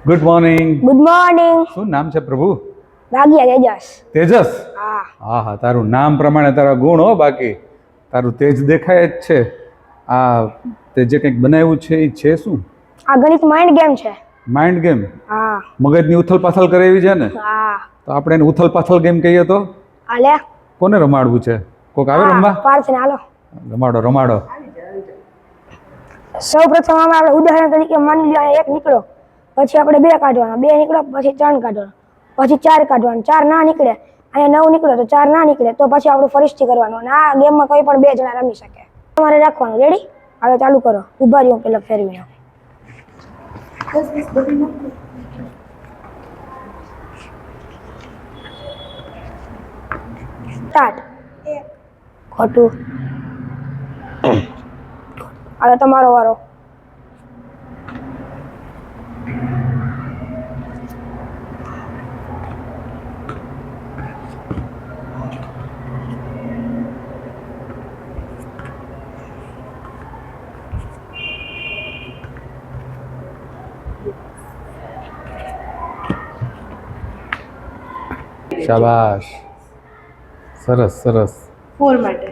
Good morning. Good morning. શું નામ છે પ્રભુ? વાગિયા તેજસ. તેજસ? હા. હા હા, તારું નામ પ્રમાણે તારા ગુણ હો. બાકી તારું તેજ દેખાય જ છે. આ તે જે કંઈક બનાવ્યું છે એ છે શું? આ ગણિત માઇન્ડ ગેમ છે. Mind game? હા. મગજની ઉથલ પાથલ કરે એવી છે ને? હા. તો આપણે એને ઉથલ પાથલ ગેમ કહીએ તો? આલે. કોને રમાડવું છે? કોક આવે રમવા? પાર્થને હાલો. રમાડો રમાડો. સૌપ્રથમ આપણે ઉદાહરણ તરીકે માની લો એક નીકળો, પછી આપણે 2 કાઢવાના, 2 નીકળો પછી 3 કાઢવાના, પછી 4 કાઢવાના, 4 ના નીકળે, અહીંયા 9 નીકળે તો 4 ના નીકળે તો પછી આપણું ફરીથી કરવાનું. અને આ ગેમમાં કોઈ પણ 2 જણા રમી શકે. તમારે રાખવાનું. રેડી? હવે ચાલુ કરો. ઊભા રહ્યો પેલા ફેરવી નાખો. સ્ટાર્ટ. ખોટું. હવે તમારો વારો. શાબાશ, સરસ સરસ. 4 માટે.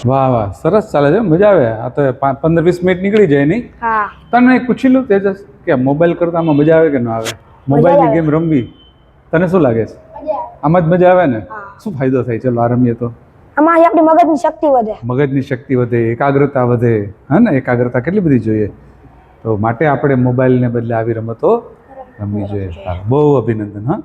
વાહ વાહ, સરસ ચાલે છે. મજા આવે. આ તો 15-20 મિનિટ નીકળી જાય નહીં? હા. તને એક પૂછી લઉં તેજસ, કે મોબાઈલ કરતા આમાં મજા આવે કે ન આવે? મોબાઈલની ગેમ રમવી તને શું લાગે છે? આમાં જ મજા આવે ને? શું ફાયદો થાય? ચલો આ રમીએ તો. આમાં આપણી મગજની શક્તિ વધે. મગજની શક્તિ વધે, એકાગ્રતા વધે. હા ને, એકાગ્રતા કેટલી બધી જોઈએ. તો માટે આપણે મોબાઈલને બદલે આવી રમતો રમવી જોઈએ. બહુ અભિનંદન. હા.